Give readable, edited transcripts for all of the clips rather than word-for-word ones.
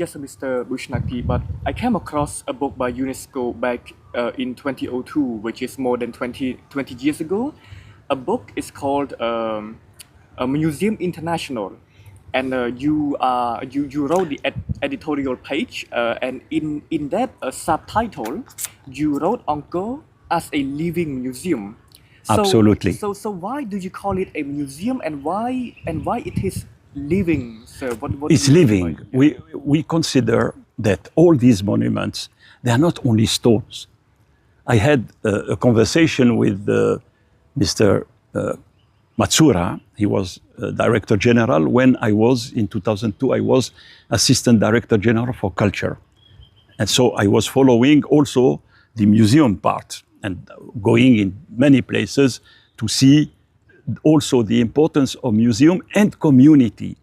just Mr. Bouchenaki, but I came across a book by UNESCO back in 2002, which is more than 20 years ago. A book is called a Museum International, and you wrote the editorial page, and in that subtitle, you wrote Angkor as a living museum. Absolutely. So why do you call it a museum, and why it is living, sir? What it's living. We consider that all these monuments, they are not only stones. I had a conversation with Mr. Matsuura. He was Director General when I was, in 2002, I was Assistant Director General for Culture. And so I was following also the museum part and going in many places to see also the importance of museum and community.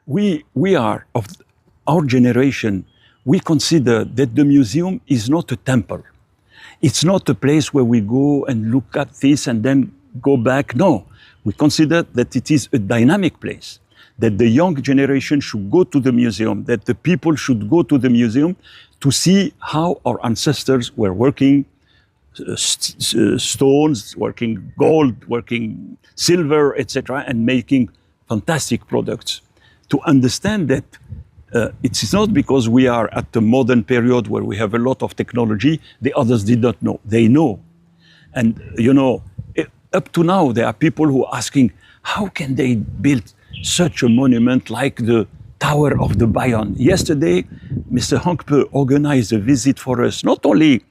We are, of our generation, we consider that the museum is not a temple. It's not a place where we go and look at this and then go back. No, we consider that it is a dynamic place, that the young generation should go to the museum, that the people should go to the museum to see how our ancestors were working stones, working gold, working silver, etc., and making fantastic products. To understand that it is not because we are at the modern period where we have a lot of technology, the others did not know. They know. And, you know, up to now, there are people who are asking, how can they build such a monument like the Tower of the Bayon? Yesterday, Mr. Hankpe organized a visit for us, not only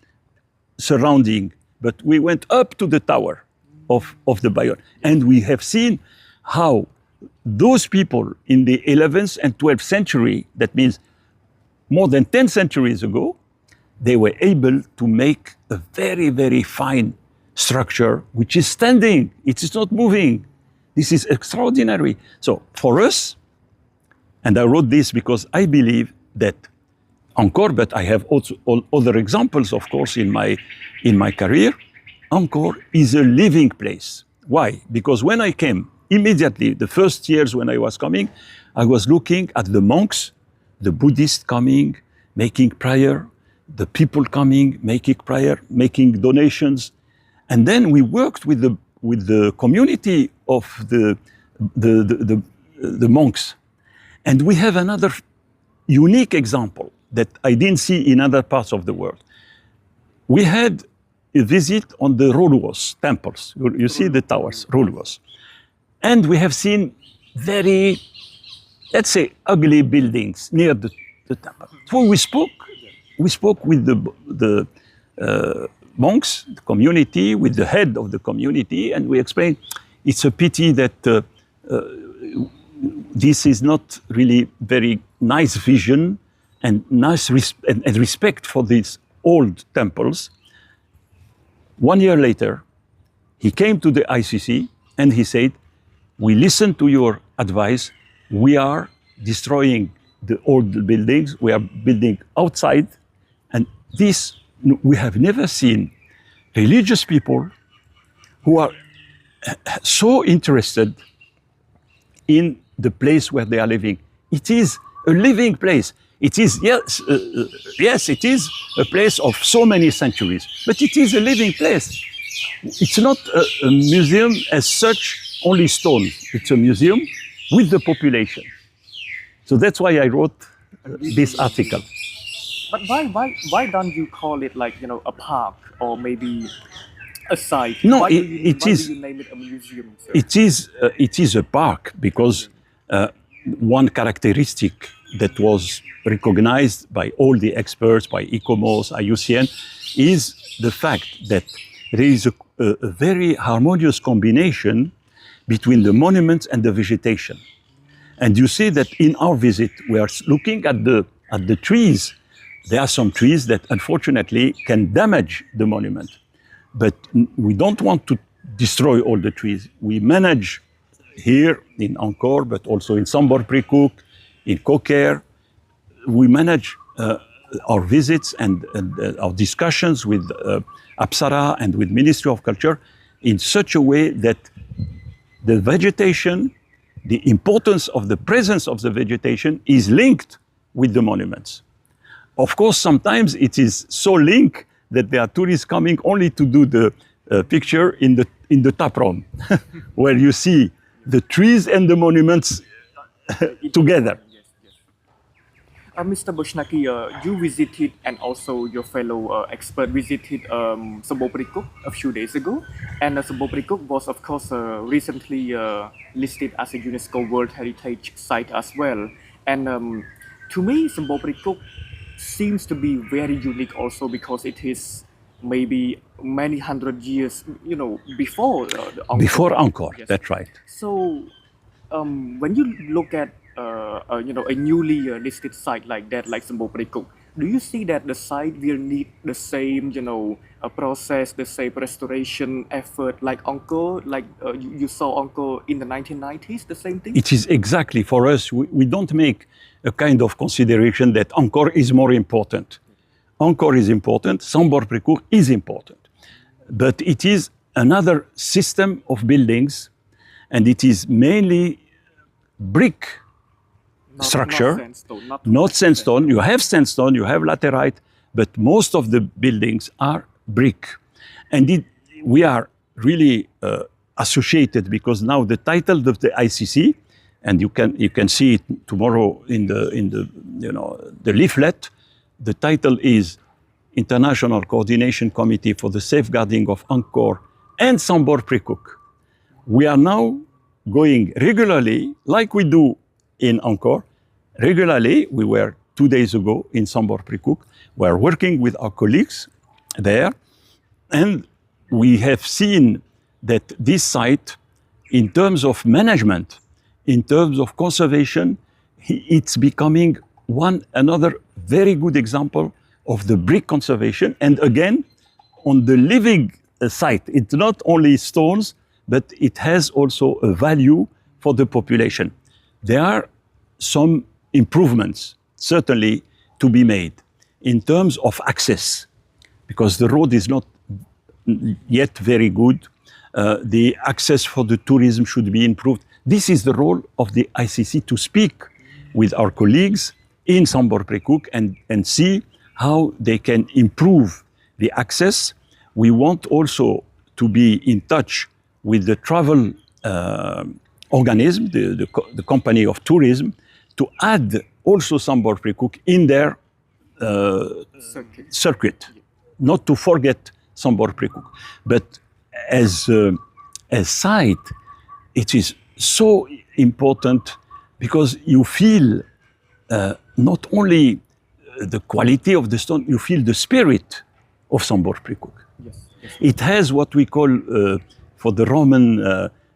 surrounding, but we went up to the tower of the Bayon. And we have seen how those people in the 11th and 12th century, that means more than 10 centuries ago, they were able to make a very, very fine structure, which is standing. It is not moving. This is extraordinary. So for us, and I wrote this because I believe that Angkor, but I have also all other examples, of course, in my career. Angkor is a living place. Why? Because when I came, immediately, the first years when I was coming, I was looking at the monks, the Buddhists coming, making prayer, the people coming, making prayer, making donations. And then we worked with the community of the monks. And we have another unique example that I didn't see in other parts of the world. We had a visit on the Rolluos temples. You see the towers, Rolluos. And we have seen very, let's say, ugly buildings near the temple. So we spoke with the monks, the community, with the head of the community, and we explained it's a pity that this is not really very nice vision and nice and respect for these old temples. 1 year later, he came to the ICC and he said, we listened to your advice. We are destroying the old buildings. We are building outside. And this, we have never seen religious people who are so interested in the place where they are living. It is a living place. It is, yes, it is a place of so many centuries, but it is a living place. It's not a museum as such, only stone. It's a museum with the population. So that's why I wrote this article. But why don't you call it like, you know, a park or maybe a site? No, why do you name it a museum, sir? It is a park because one characteristic that was recognized by all the experts, by ICOMOS, IUCN, is the fact that there is a very harmonious combination between the monuments and the vegetation. And you see that in our visit, we are looking at the trees. There are some trees that unfortunately can damage the monument. But we don't want to destroy all the trees. We manage here in Angkor, but also in Sambor Prei Kuk, in Kokher. We manage our visits and our discussions with Apsara and with Ministry of Culture in such a way that the vegetation, the importance of the presence of the vegetation is linked with the monuments. Of course, sometimes it is so linked that there are tourists coming only to do the picture in the tap room, where you see the trees and the monuments together. Yes, yes. Mr. Bouchenaki, you visited and also your fellow expert visited Sambor Prei Kuk a few days ago. And Sambor Prei Kuk was, of course, recently listed as a UNESCO World Heritage Site as well. And to me, Sambor Prei Kuk seems to be very unique also because it is maybe many hundred years, before the Angkor. Before Angkor, Yes. that's right. So, when you look at a newly listed site like that, like Sambor Prei Kuk, do you see that the site will need the same, process, the same restoration effort like Angkor, like you saw Angkor in the 1990s, the same thing? It is exactly for us. We don't make a kind of consideration that Angkor is more important. Angkor is important, Sambor Prei Kuk is important. But it is another system of buildings, and it is mainly brick structure, Not sandstone. not sandstone. You have sandstone, you have laterite, but most of the buildings are brick. And we are really associated because now the title of the ICC, and you can see it tomorrow in the leaflet. The title is International Coordination Committee for the Safeguarding of Angkor and Sambor Prei Kuk. We are now going regularly, like we do in Angkor. Regularly, we were 2 days ago in Sambor Prei Kuk. We are working with our colleagues there, and we have seen that this site, in terms of management, in terms of conservation, it's becoming another very good example of the brick conservation. And again, on the living site, it's not only stones, but it has also a value for the population. There are some improvements, certainly, to be made in terms of access, because the road is not yet very good. The access for the tourism should be improved. This is the role of the ICC to speak with our colleagues in Sambor Prei Kuk and see how they can improve the access. We want also to be in touch with the travel organism, the company of tourism, to add also Sambor Prei Kuk in their circuit. Not to forget Sambor Prei Kuk, but as site, it is so important because you feel not only the quality of the stone, you feel the spirit of Sambor Prei Kuk. Yes, yes. It has what we call, for the Roman,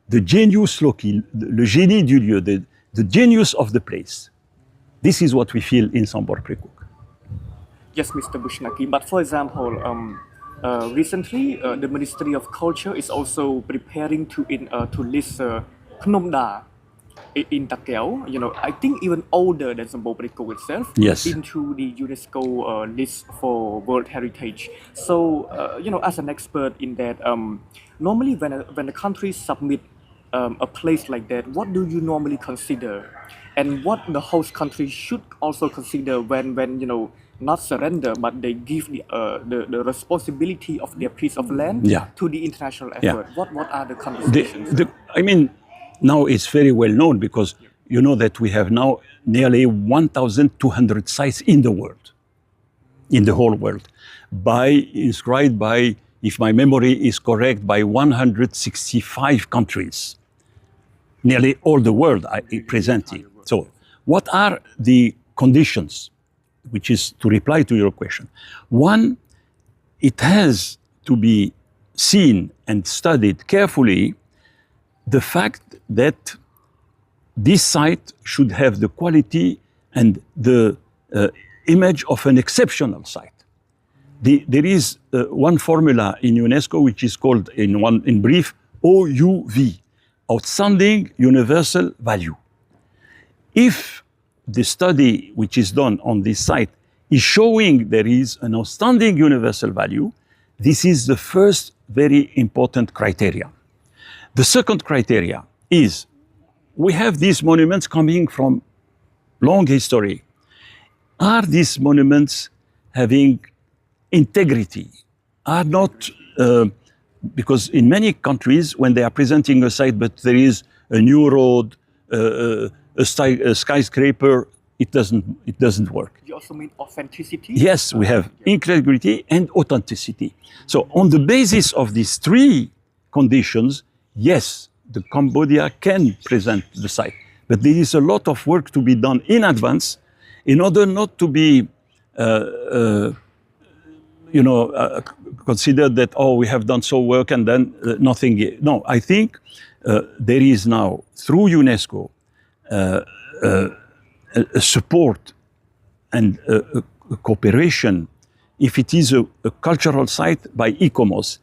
the genius loci, le génie du lieu, the genius of the place. This is what we feel in Sambor Prei Kuk. Yes, Mr. Bouchenaki. But for example, recently the Ministry of Culture is also preparing to list Phnom Da in Takeo, I think even older than Sambor Prei Kuk itself, Yes. into the UNESCO list for World Heritage. So, as an expert in that, normally when a country submit a place like that, what do you normally consider? And what the host country should also consider when not surrender, but they give the responsibility of their piece of land to the international effort. Yeah. What are the conversations? I mean, now it's very well known because you know that we have now nearly 1,200 sites in the world, in the whole world, inscribed by, if my memory is correct, by 165 countries. Nearly all the world presenting. So, what are the conditions? Which is to reply to your question. One, it has to be seen and studied carefully the fact that this site should have the quality and the image of an exceptional site. There is one formula in UNESCO which is called, in brief, OUV, Outstanding Universal Value. If the study which is done on this site is showing there is an outstanding universal value, this is the first very important criteria. The second criteria is we have these monuments coming from long history. are these monuments having integrity? Are not, because in many countries, when they are presenting a site, but there is a new road, a skyscraper, it doesn't work. You also mean authenticity? Yes, we have integrity and authenticity. So on the basis of these three conditions, yes, the Cambodia can present the site. But there is a lot of work to be done in advance in order not to be considered that, oh, we have done so work and then nothing. No, I think there is now, through UNESCO, a support and a cooperation. If it is a cultural site by ICOMOS,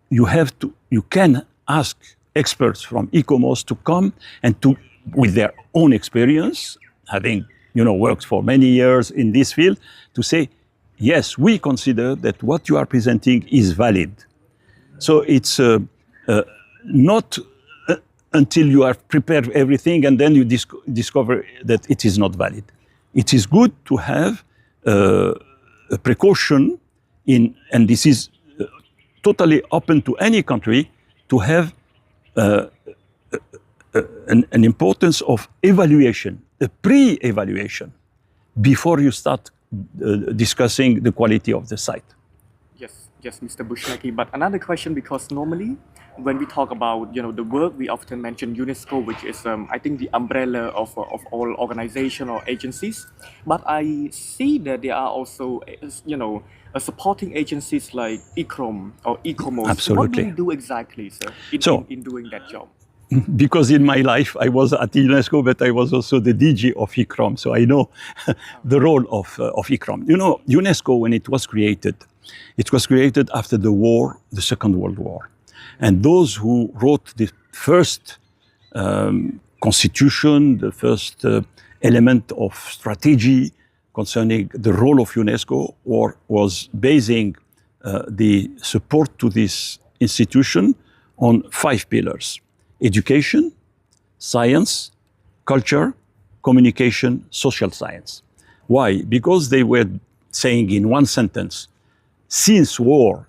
you can ask experts from ICOMOS to come and to, with their own experience, having worked for many years in this field, to say, yes, we consider that what you are presenting is valid. So it's not until you have prepared everything and then you discover that it is not valid. It is good to have a precaution and this is totally open to any country, to have an importance of evaluation, a pre-evaluation, before you start discussing the quality of the site. Yes, Mr. Bouchenaki. But another question, because normally when we talk about the work, we often mention UNESCO, which is I think the umbrella of all organizations or agencies. But I see that there are also supporting agencies like ICROM or ICOMOS. Absolutely. What do we do exactly, sir, in doing that job? Because in my life, I was at UNESCO, but I was also the DG of ICROM, so I know the role of ICROM. UNESCO, when it was created after the war, the Second World War. And those who wrote the first constitution, the first element of strategy concerning the role of UNESCO, was basing the support to this institution on 5 pillars: education, science, culture, communication, social science. Why? Because they were saying in one sentence, since war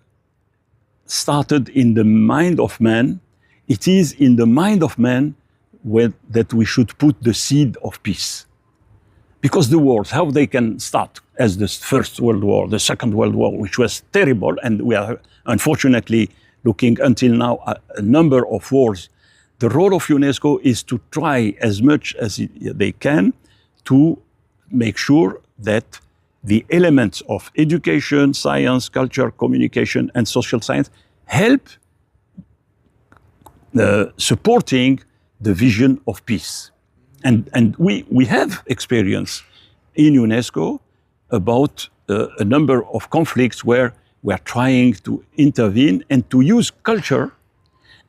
started in the mind of man, it is in the mind of man that we should put the seed of peace. Because the wars, how they can start as the First World War, the Second World War, which was terrible, and we are unfortunately looking until now at a number of wars. The role of UNESCO is to try as much as they can to make sure that the elements of education, science, culture, communication, and social science help supporting the vision of peace. And we have experience in UNESCO about a number of conflicts where we are trying to intervene and to use culture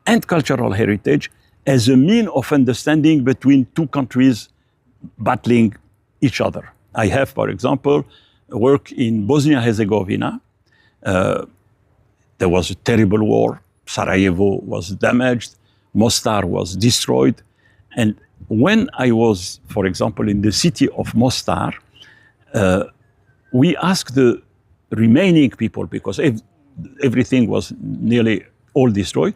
and cultural heritage as a mean of understanding between two countries battling each other. I have, for example, work in Bosnia-Herzegovina. There was a terrible war. Sarajevo was damaged. Mostar was destroyed. And when I was, for example, in the city of Mostar, we asked the remaining people, because everything was nearly all destroyed,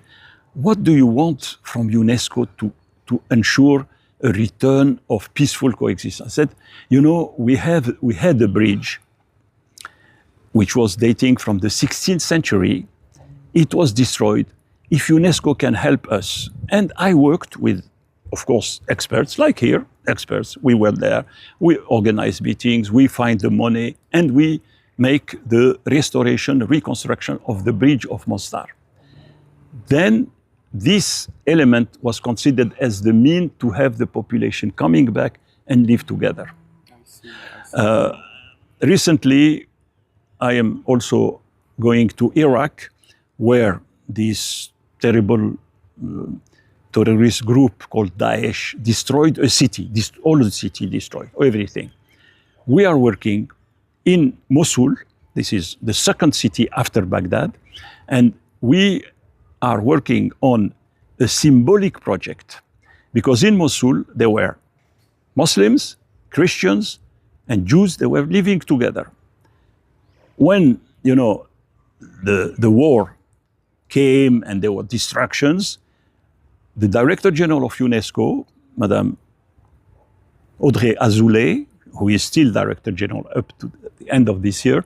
what do you want from UNESCO to ensure a return of peaceful coexistence? I said, we had a bridge which was dating from the 16th century. It was destroyed. If UNESCO can help us, and I worked with, of course, experts, like here, experts, we were there, we organized meetings, we find the money, and we make the restoration, reconstruction of the bridge of Mostar. Then this element was considered as the mean to have the population coming back and live together. I see. Recently, I am also going to Iraq, where this terrible terrorist group called Daesh destroyed a city, all the city destroyed, everything. We are working in Mosul. This is the second city after Baghdad. And we are working on a symbolic project, because in Mosul there were Muslims, Christians, and Jews, they were living together. When, the war came and there were distractions, the Director General of UNESCO, Madame Audrey Azoulay, who is still Director General up to the end of this year,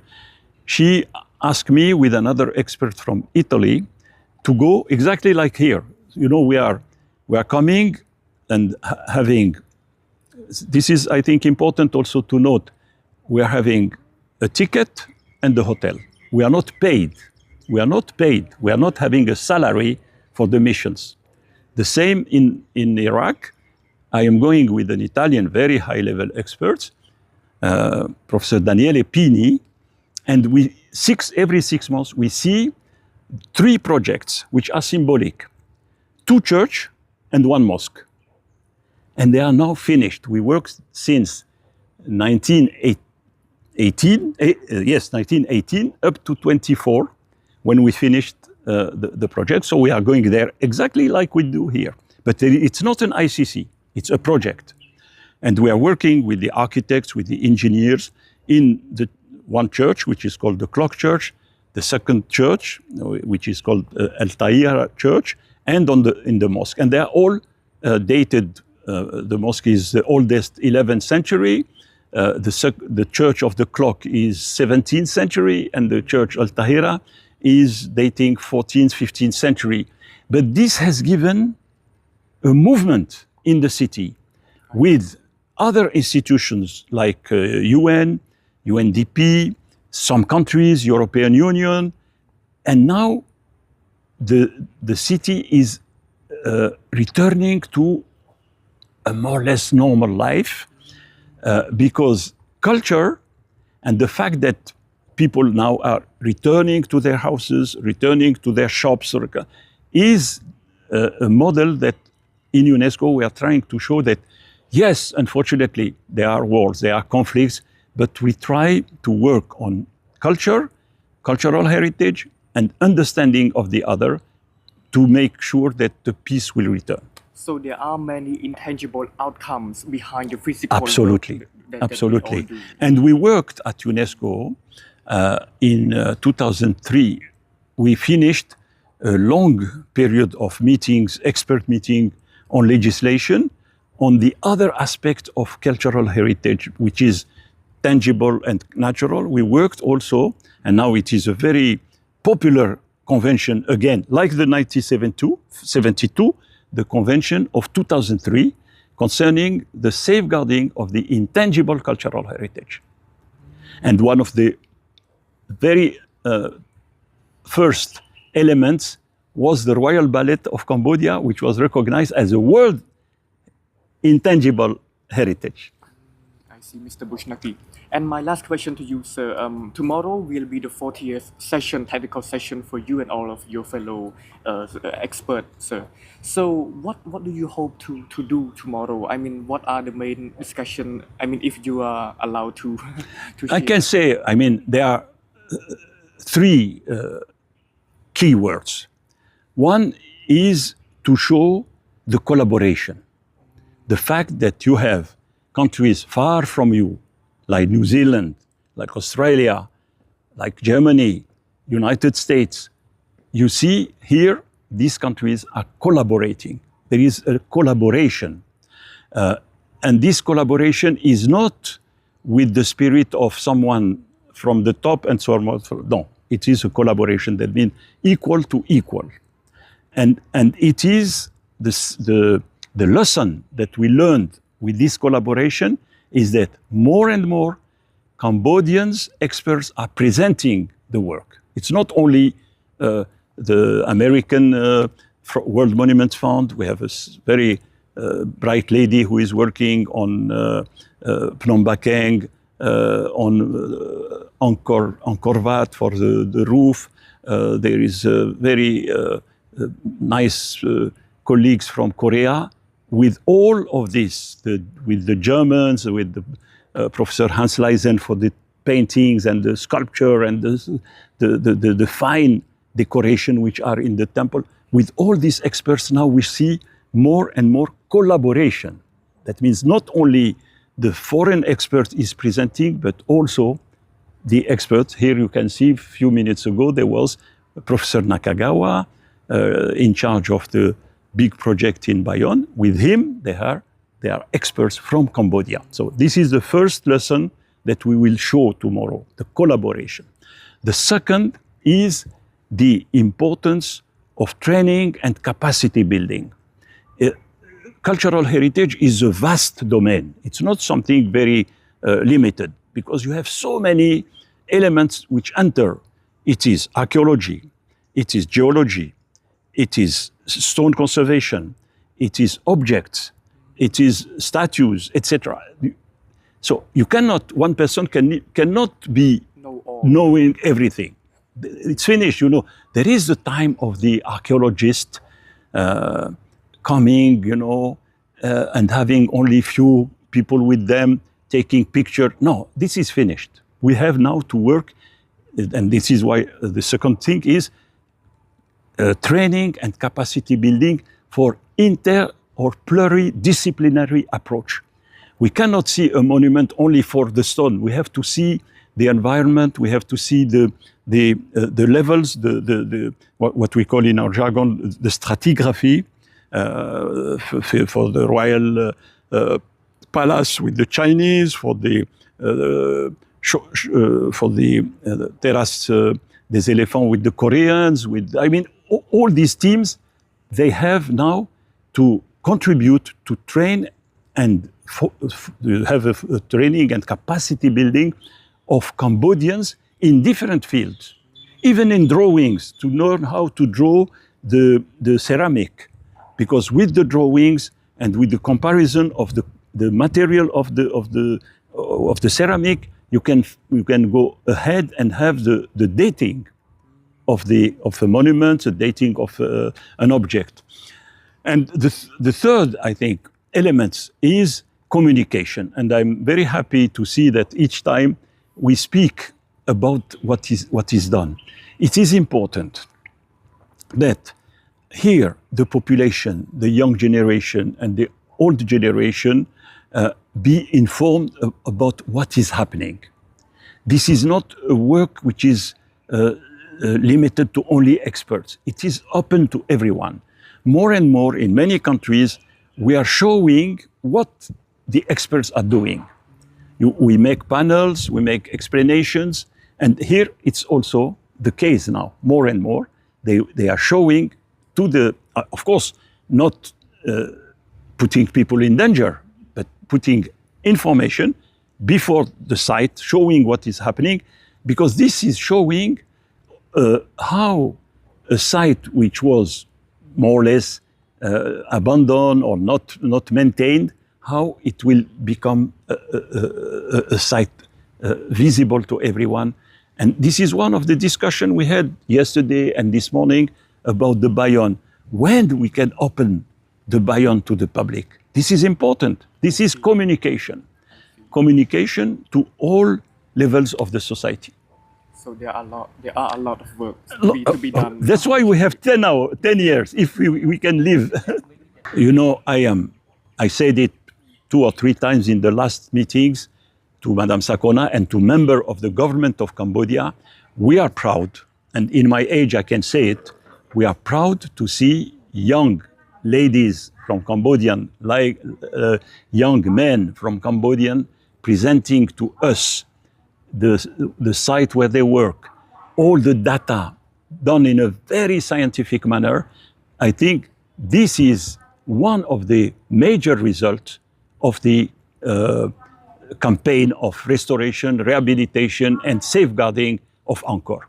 she asked me with another expert from Italy to go exactly like here. We are coming and having, this is, I think, important also to note, we are having a ticket and the hotel. We are not paid. We are not paid. We are not having a salary for the missions. The same in Iraq. I am going with an Italian very high-level expert, Professor Daniele Pini, and every 6 months we see 3 projects which are symbolic: 2 church and 1 mosque. And they are now finished. We worked since 1918 up to 24 when we finished the project. So we are going there exactly like we do here. But it's not an ICC, it's a project. And we are working with the architects, with the engineers in the one church, which is called the Clock Church, the second church, which is called El Tahir Church, and in the mosque. And they are all dated. The mosque is the oldest 11th century. The church of the clock is 17th century, and the church Al Tahira is dating 14th, 15th century. But this has given a movement in the city with other institutions like UN, UNDP, some countries, European Union, and now the city is returning to a more or less normal life because culture and the fact that people now are returning to their houses, returning to their shops, is a model that in UNESCO we are trying to show that, yes, unfortunately, there are wars, there are conflicts, but we try to work on culture, cultural heritage, and understanding of the other to make sure that the peace will return. So there are many intangible outcomes behind the physical Absolutely, work that absolutely. we all do. And we worked at UNESCO in 2003. We finished a long period of meetings, expert meeting on legislation, on the other aspect of cultural heritage, which is tangible and natural. We worked also, and now it is a very popular convention again, like the 1972, the convention of 2003, concerning the safeguarding of the intangible cultural heritage. And one of the very first elements was the Royal Ballet of Cambodia, which was recognized as a world intangible heritage. I see, Mr. Bouchenaki. And my last question to you, sir. Tomorrow will be the 40th session, technical session for you and all of your fellow experts, sir. So what do you hope to do tomorrow? I mean, what are the main discussion? I mean, if you are allowed to share. I can say, there are 3 key words. One is to show the collaboration. The fact that you have countries far from you, like New Zealand, like Australia, like Germany, United States. You see here, these countries are collaborating. There is a collaboration. And this collaboration is not with the spirit of someone from the top and so on. No, it is a collaboration that means equal to equal. And it is the lesson that we learned with this collaboration is that more and more Cambodians experts are presenting the work. It's not only the American World Monuments Fund. We have a very bright lady who is working on Phnom Bakeng, on Angkor Wat for the roof. There is very nice colleagues from Korea. With all of this, with the Germans, with the Professor Hans Leisen for the paintings and the sculpture and the fine decoration which are in the temple, with all these experts now we see more and more collaboration. That means not only the foreign expert is presenting, but also the experts. Here you can see a few minutes ago, there was Professor Nakagawa in charge of the big project in Bayonne. With him, they are experts from Cambodia. So this is the first lesson that we will show tomorrow, the collaboration. The second is the importance of training and capacity building. Cultural heritage is a vast domain. It's not something very limited, because you have so many elements which enter. It is archaeology, it is geology, it is stone conservation, it is objects, it is statues, etc. So you cannot, one person cannot be knowing everything. It's finished, you know. There is the time of the archaeologist coming, you know, and having only few people with them taking picture. No, this is finished. We have now to work, and this is why the second thing is training and capacity building for inter or pluridisciplinary approach. We cannot see a monument only for the stone. We have to see the environment. We have to see the levels, what we call in our jargon the stratigraphy for the royal palace with the Chinese, for the terrasse des éléphants with the Koreans. I mean, all these teams, they have now to contribute to train and have a training and capacity building of Cambodians in different fields, even in drawings, to learn how to draw the ceramic, because with the drawings and with the comparison of the material of the ceramic, you can go ahead and have the dating of a monument, the dating of an object. And the third, I think, element is communication. And I'm very happy to see that each time we speak about what is done. It is important that here the population, the young generation and the old generation be informed about what is happening. This is not a work which is limited to only experts. It is open to everyone. More and more in many countries, we are showing what the experts are doing. We make panels, we make explanations, and here it's also the case now, more and more. They are showing to the, of course, not putting people in danger, but putting information before the site, showing what is happening, because this is showing how a site which was more or less abandoned or not maintained, how it will become a site visible to everyone. And this is one of the discussion we had yesterday and this morning about the Bayonne. When we can open the Bayonne to the public? This is important. This is communication. Communication to all levels of the society. So there are a lot of work to be done. That's why we have 10 years, if we can live. You know, I said it 2 or 3 times in the last meetings to Madame Sakona and to members of the government of Cambodia. We are proud, and in my age I can say it, we are proud to see young ladies from Cambodian, like young men from Cambodian, presenting to us the site where they work, all the data done in a very scientific manner. I think this is one of the major results of the campaign of restoration, rehabilitation, and safeguarding of Angkor.